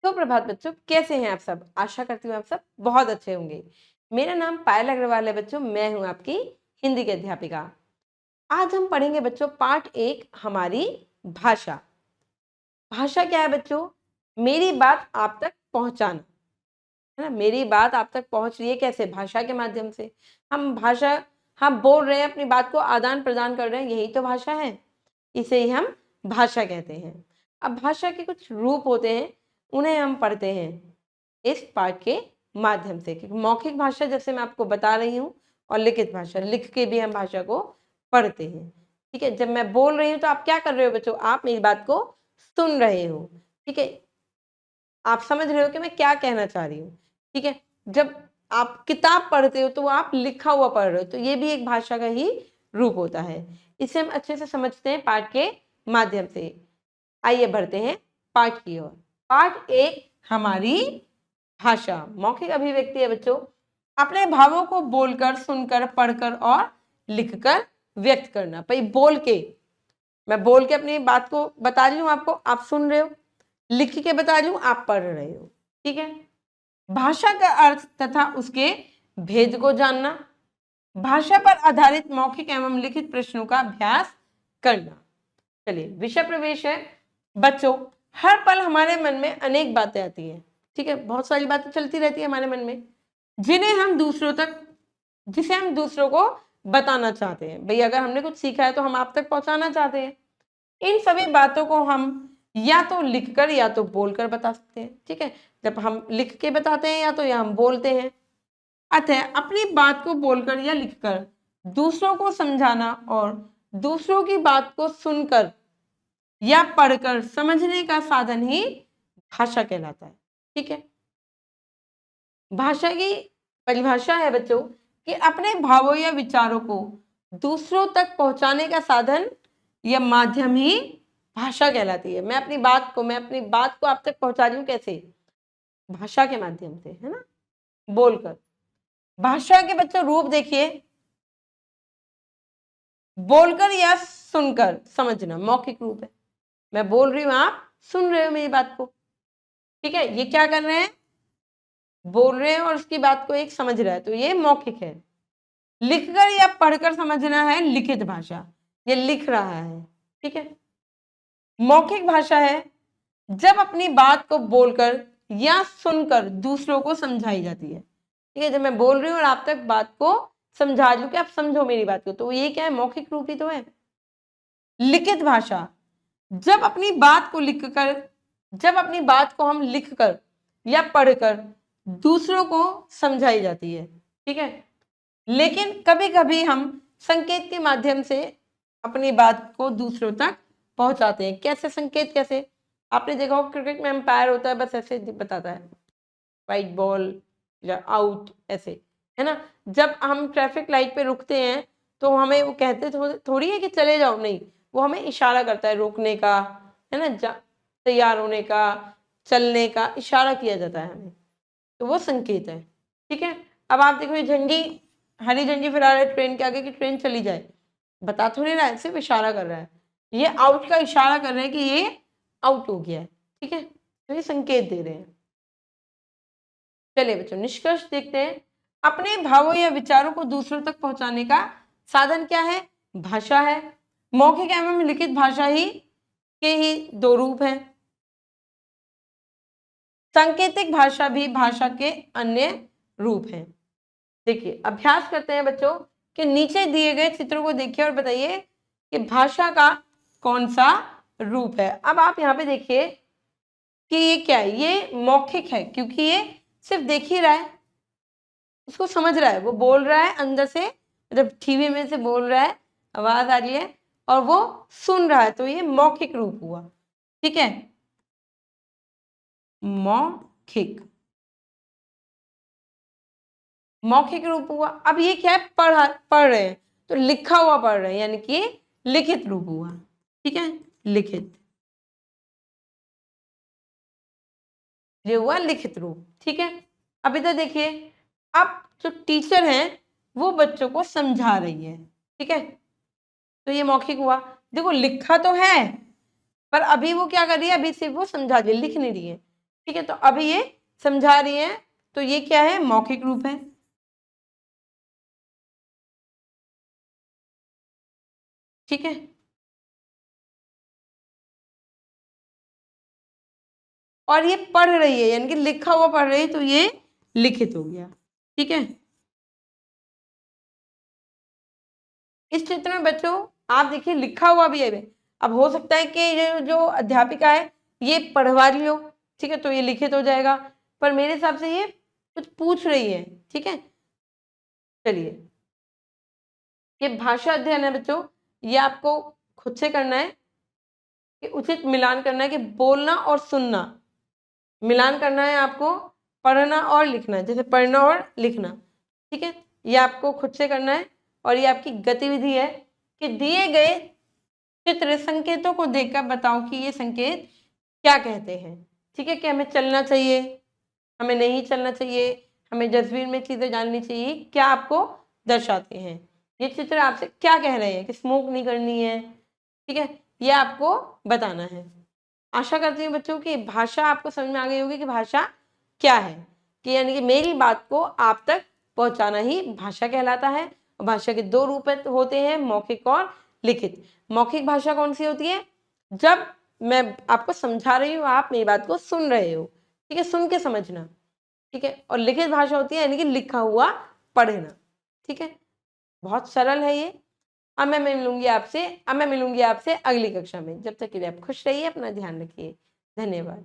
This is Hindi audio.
सुप्रभात बच्चों, कैसे हैं आप सब? आशा करती हूँ आप सब बहुत अच्छे होंगे। मेरा नाम पायल अग्रवाल है बच्चों, मैं हूँ आपकी हिंदी की अध्यापिका। आज हम पढ़ेंगे बच्चों पार्ट 1 हमारी भाषा। भाषा क्या है बच्चों? मेरी बात आप तक पहुंचाना, है ना। मेरी बात आप तक पहुंच रही है कैसे? भाषा के माध्यम से। हम बोल रहे हैं, अपनी बात को आदान प्रदान कर रहे हैं, यही तो भाषा है। इसे ही हम भाषा कहते हैं। अब भाषा के कुछ रूप होते हैं, उन्हें हम पढ़ते हैं इस पाठ के माध्यम से। क्योंकि मौखिक भाषा जैसे मैं आपको बता रही हूँ, और लिखित भाषा, लिख के भी हम भाषा को पढ़ते हैं। ठीक है, जब मैं बोल रही हूँ तो आप क्या कर रहे हो बच्चों? आप मेरी बात को सुन रहे हो। ठीक है, आप समझ रहे हो कि मैं क्या कहना चाह रही हूँ। ठीक है, जब आप किताब पढ़ते हो तो आप लिखा हुआ पढ़ रहे हो, तो ये भी एक भाषा का ही रूप होता है। इसे हम अच्छे से समझते हैं पाठ के माध्यम से। आइए बढ़ते हैं पाठ की ओर। पाठ 1 हमारी भाषा, मौखिक अभिव्यक्ति है बच्चों। अपने भावों को बोलकर, सुनकर, पढ़कर और लिखकर व्यक्त करना। भाई मैं बोल के अपनी बात को बता रही हूँ आपको, आप सुन रहे हो। लिख के बता रही हूँ, आप पढ़ रहे हो। ठीक है, भाषा का अर्थ तथा उसके भेद को जानना। भाषा पर आधारित मौखिक एवं लिखित प्रश्नों का अभ्यास करना। चलिए, विषय प्रवेश है बच्चों। हर पल हमारे मन में अनेक बातें आती हैं। ठीक है, बहुत सारी बातें चलती रहती है हमारे मन में, जिसे हम दूसरों को बताना चाहते हैं। भाई, अगर हमने कुछ सीखा है तो हम आप तक पहुंचाना चाहते हैं। इन सभी बातों को हम या तो लिखकर या तो बोलकर बता सकते हैं। ठीक है, जब हम लिख के बताते हैं या हम बोलते हैं। अतः अपनी बात को बोलकर या लिखकर दूसरों को समझाना और दूसरों की बात को सुनकर या पढ़कर समझने का साधन ही भाषा कहलाता है। ठीक है, भाषा की परिभाषा है बच्चों कि अपने भावों या विचारों को दूसरों तक पहुंचाने का साधन या माध्यम ही भाषा कहलाती है। मैं अपनी बात को आप तक पहुंचा रही हूँ कैसे? भाषा के माध्यम से, है ना, बोलकर। भाषा के बच्चों रूप देखिए, बोलकर या सुनकर समझना मौखिक रूप है। मैं बोल रही हूं, आप सुन रहे हो मेरी बात को। ठीक है, ये क्या कर रहे हैं? बोल रहे हैं और उसकी बात को एक समझ रहा है, तो ये मौखिक है। लिखकर या पढ़कर समझना है लिखित भाषा, ये लिख रहा है। ठीक है, मौखिक भाषा है जब अपनी बात को बोलकर या सुनकर दूसरों को समझाई जाती है। ठीक है, जब मैं बोल रही हूँ और आप तक बात को समझा रही हूँ कि आप समझो मेरी बात को, तो ये क्या है? मौखिक रूप ही तो है। लिखित भाषा, जब अपनी बात को हम लिखकर या पढ़कर दूसरों को समझाई जाती है। ठीक है, लेकिन कभी कभी हम संकेत के माध्यम से अपनी बात को दूसरों तक पहुंचाते हैं। कैसे संकेत? कैसे? आपने देखा हो क्रिकेट में अंपायर होता है, बस ऐसे बताता है वाइट बॉल या आउट, ऐसे, है ना। जब हम ट्रैफिक लाइट पे रुकते हैं तो हमें वो कहते थोड़ी है कि चले जाओ, नहीं, वो हमें इशारा करता है रोकने का, है ना, तैयार होने का, चलने का इशारा किया जाता है हमें, तो वो संकेत है। ठीक है, अब आप देखो, ये हरी झंडी फिरा रहा है ट्रेन के आगे कि ट्रेन चली जाए, बता थोड़ी रहा है, सिर्फ इशारा कर रहा है। ये आउट का इशारा कर रहे हैं कि ये आउट हो गया है। ठीक है, तो ये संकेत दे रहे हैं। चलिए बच्चों, निष्कर्ष देखते हैं। अपने भावों या विचारों को दूसरों तक पहुंचाने का साधन क्या है? भाषा है। मौखिक एवं लिखित भाषा के ही दो रूप हैं। सांकेतिक भाषा भी भाषा के अन्य रूप हैं। देखिए, अभ्यास करते हैं बच्चों कि नीचे दिए गए चित्रों को देखिए और बताइए कि भाषा का कौन सा रूप है। अब आप यहाँ पे देखिए कि ये क्या है? ये मौखिक है, क्योंकि ये सिर्फ देख ही रहा है, उसको समझ रहा है, वो बोल रहा है अंदर से, जब टीवी में से बोल रहा है, आवाज आ रही है और वो सुन रहा है, तो ये मौखिक रूप हुआ। ठीक है, मौखिक रूप हुआ। अब ये क्या है? पढ़ रहे हैं, तो लिखा हुआ पढ़ रहे हैं, यानी कि लिखित रूप हुआ। ठीक है, लिखित, ये हुआ लिखित रूप। ठीक है, अब इधर देखिए, अब जो टीचर है वो बच्चों को समझा रही है। ठीक है, तो ये मौखिक हुआ। देखो, लिखा तो है पर अभी वो क्या कर रही है? अभी सिर्फ वो समझा रही है, लिख नहीं रही है। ठीक है, तो अभी ये समझा रही है, तो ये क्या है, मौखिक रूप है। ठीक है, और ये पढ़ रही है यानी कि लिखा हुआ पढ़ रही है, तो ये लिखित हो गया। ठीक है, इस चित्र में बच्चों आप देखिए लिखा हुआ भी है। अब हो सकता है कि ये जो अध्यापिका है ये पढ़वा रही हो, ठीक है, तो ये लिखित हो जाएगा, पर मेरे हिसाब से ये कुछ पूछ रही है। ठीक है, चलिए, ये भाषा अध्ययन है बच्चों, ये आपको खुद से करना है कि उचित मिलान करना है कि बोलना और सुनना, मिलान करना है आपको, पढ़ना और लिखना, जैसे पढ़ना और लिखना। ठीक है, ये आपको खुद से करना है, और ये आपकी गतिविधि है कि दिए गए चित्र संकेतों को देखकर बताओ कि ये संकेत क्या कहते हैं। ठीक है, कि हमें चलना चाहिए, हमें नहीं चलना चाहिए, हमें डस्टबिन में चीजें डालनी चाहिए, क्या आपको दर्शाते हैं। ये चित्र आपसे क्या कह रहे हैं कि स्मोक नहीं करनी है। ठीक है, ये आपको बताना है। आशा करती हूँ बच्चों की भाषा आपको समझ में आ गई होगी कि भाषा क्या है, कि यानी कि मेरी बात को आप तक पहुंचाना ही भाषा कहलाता है। भाषा के दो रूप होते हैं, मौखिक और लिखित। मौखिक भाषा कौन सी होती है, जब मैं आपको समझा रही हूँ, आप मेरी बात को सुन रहे हो, ठीक है, सुन के समझना। ठीक है, और लिखित भाषा होती है यानी कि लिखा हुआ पढ़ना। ठीक है, बहुत सरल है ये। अब मैं मिलूंगी आपसे अगली कक्षा में। जब तक के लिए आप खुश रहिए, अपना ध्यान रखिए। धन्यवाद।